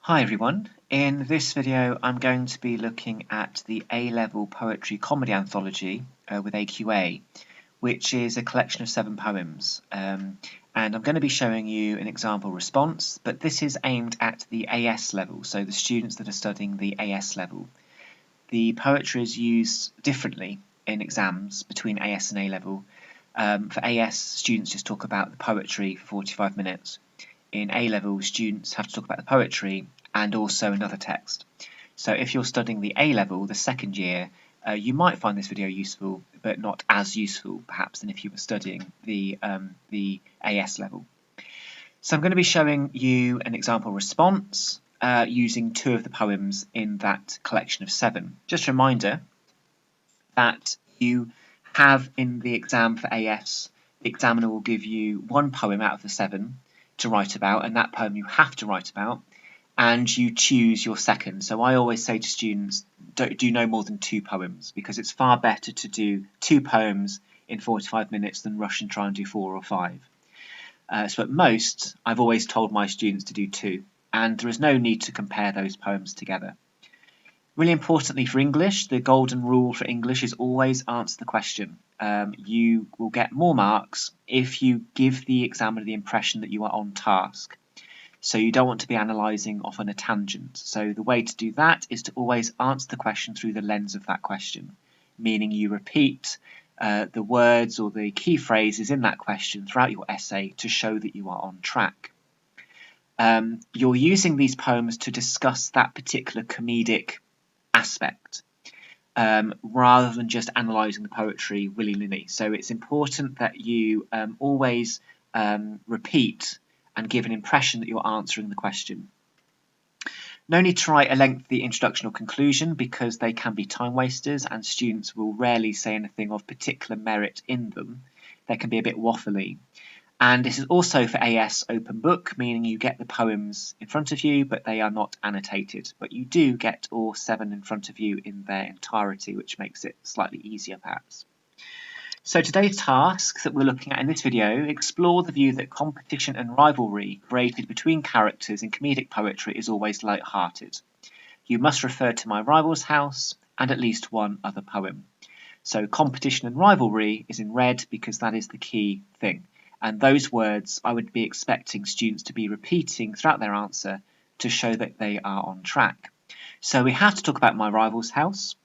Hi everyone, in this video I'm going to be looking at the A-level poetry comedy anthology with AQA, which is a collection of 7 poems, and I'm going to be showing you an example response, but this is aimed at the AS level, so the students that are studying the AS level. The poetry is used differently in exams between AS and A-level. For AS, students just talk about the poetry for 45 minutes. In A-level, students have to talk about the poetry and also another text. So if you're studying the A-level, the second year, you might find this video useful, but not as useful perhaps than if you were studying the AS level. So I'm going to be showing you an example response using 2 of the poems in that collection of 7. Just a reminder that you have in the exam for AS, the examiner will give you 1 poem out of the 7 to write about, and that poem you have to write about, and you choose your second. So I always say to students, don't do no more than 2 poems, because it's far better to do 2 poems in 45 minutes than rush and try and do 4 or 5. So at most, I've always told my students to do 2, and there is no need to compare those poems together. Really importantly for English, the golden rule for English is always answer the question. You will get more marks if you give the examiner the impression that you are on task. So you don't want to be analysing off on a tangent. So the way to do that is to always answer the question through the lens of that question, meaning you repeat the words or the key phrases in that question throughout your essay to show that you are on track. You're using these poems to discuss that particular comedic aspect rather than just analysing the poetry willy-nilly. So it's important that you always repeat and give an impression that you're answering the question. No need to write a lengthy introduction or conclusion because they can be time wasters and students will rarely say anything of particular merit in them. They can be a bit waffly. And this is also for AS open book, meaning you get the poems in front of you, but they are not annotated. But you do get all 7 in front of you in their entirety, which makes it slightly easier perhaps. So today's task that we're looking at in this video, explore the view that competition and rivalry created between characters in comedic poetry is always light-hearted. You must refer to My Rival's House and at least 1 other poem. So competition and rivalry is in red because that is the key thing. And those words I would be expecting students to be repeating throughout their answer to show that they are on track. So we have to talk about My Rival's House.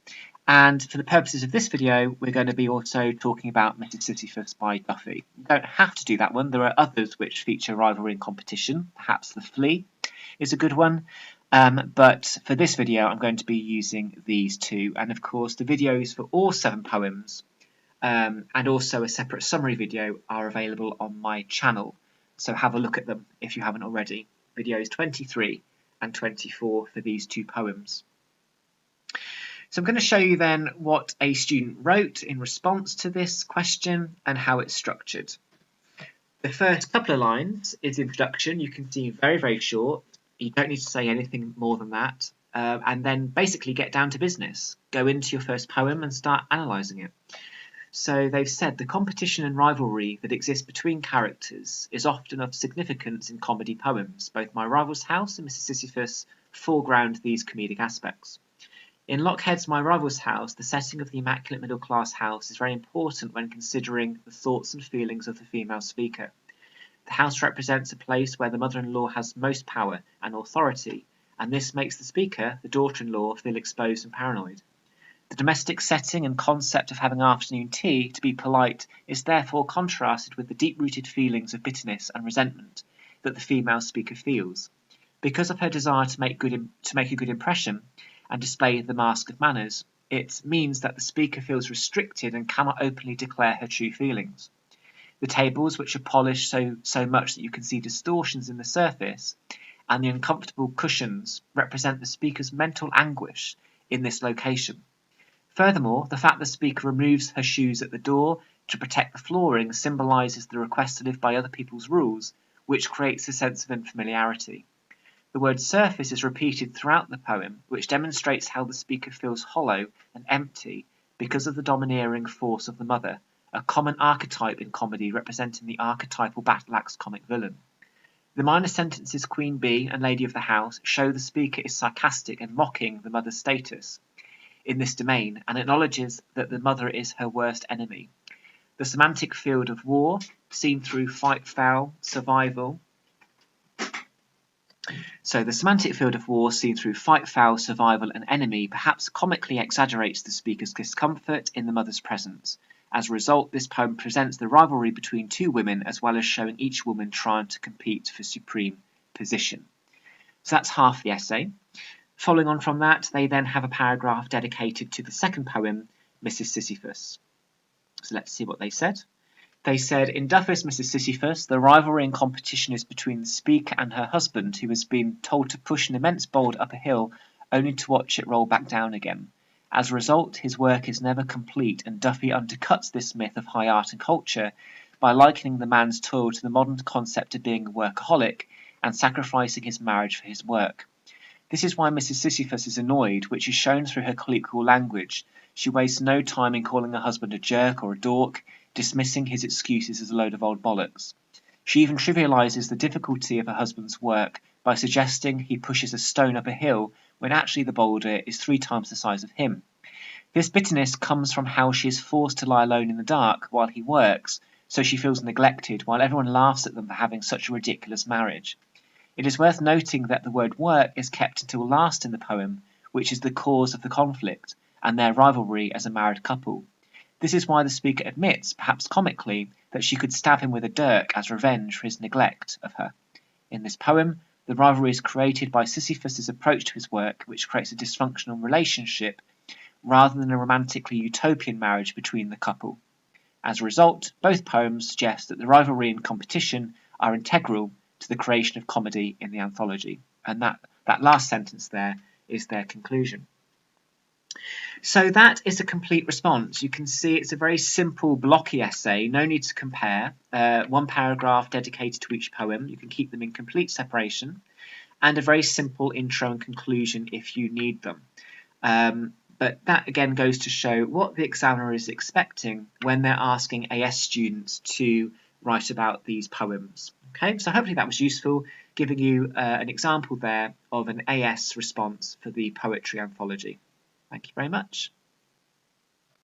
And for the purposes of this video, we're going to be also talking about Mrs. Sisyphus by Duffy. You don't have to do that one. There are others which feature rivalry and competition. Perhaps The Flea is a good one. But for this video, I'm going to be using these 2. And of course, the videos for all 7 poems and also a separate summary video are available on my channel. So have a look at them if you haven't already. Videos 23 and 24 for these 2 poems. So I'm going to show you then what a student wrote in response to this question and how it's structured. The first couple of lines is the introduction. You can see very, very short. You don't need to say anything more than that. And then basically get down to business. Go into your first poem and start analysing it. So they've said the competition and rivalry that exists between characters is often of significance in comedy poems. Both My Rival's House and Mrs. Sisyphus foreground these comedic aspects. In Lockhead's My Rival's House, the setting of the immaculate middle-class house is very important when considering the thoughts and feelings of the female speaker. The house represents a place where the mother-in-law has most power and authority, and this makes the speaker, the daughter-in-law, feel exposed and paranoid. The domestic setting and concept of having afternoon tea, to be polite, is therefore contrasted with the deep-rooted feelings of bitterness and resentment that the female speaker feels. Because of her desire to make a good impression and display the mask of manners, it means that the speaker feels restricted and cannot openly declare her true feelings. The tables, which are polished so much that you can see distortions in the surface, and the uncomfortable cushions represent the speaker's mental anguish in this location. Furthermore, the fact the speaker removes her shoes at the door to protect the flooring symbolises the request to live by other people's rules, which creates a sense of unfamiliarity. The word surface is repeated throughout the poem, which demonstrates how the speaker feels hollow and empty because of the domineering force of the mother, a common archetype in comedy representing the archetypal battle-axe comic villain. The minor sentences Queen Bee and Lady of the House show the speaker is sarcastic and mocking the mother's status in this domain and acknowledges that the mother is her worst enemy. The semantic field of war, seen through fight, foul, survival. So the semantic field of war, seen through fight, foul, survival, and enemy, perhaps comically exaggerates the speaker's discomfort in the mother's presence. As a result, this poem presents the rivalry between two women, as well as showing each woman trying to compete for supreme position. So that's half the essay. Following on from that, they then have a paragraph dedicated to the second poem, Mrs. Sisyphus. So let's see what they said. They said, in Duffy's Mrs. Sisyphus, the rivalry and competition is between the speaker and her husband, who has been told to push an immense boulder up a hill only to watch it roll back down again. As a result, his work is never complete, and Duffy undercuts this myth of high art and culture by likening the man's toil to the modern concept of being a workaholic and sacrificing his marriage for his work. This is why Mrs. Sisyphus is annoyed, which is shown through her colloquial language. She wastes no time in calling her husband a jerk or a dork, dismissing his excuses as a load of old bollocks. She even trivialises the difficulty of her husband's work by suggesting he pushes a stone up a hill when actually the boulder is 3 times the size of him. This bitterness comes from how she is forced to lie alone in the dark while he works, so she feels neglected while everyone laughs at them for having such a ridiculous marriage. It is worth noting that the word work is kept until last in the poem, which is the cause of the conflict and their rivalry as a married couple. This is why the speaker admits, perhaps comically, that she could stab him with a dirk as revenge for his neglect of her. In this poem, the rivalry is created by Sisyphus's approach to his work, which creates a dysfunctional relationship rather than a romantically utopian marriage between the couple. As a result, both poems suggest that the rivalry and competition are integral to the creation of comedy in the anthology. And that last sentence there is their conclusion. So that is a complete response. You can see it's a very simple, blocky essay, no need to compare. 1 paragraph dedicated to each poem. You can keep them in complete separation. And a very simple intro and conclusion if you need them. But that again goes to show what the examiner is expecting when they're asking AS students to write about these poems. Okay, so hopefully that was useful, giving you an example there of an AS response for the poetry anthology. Thank you very much.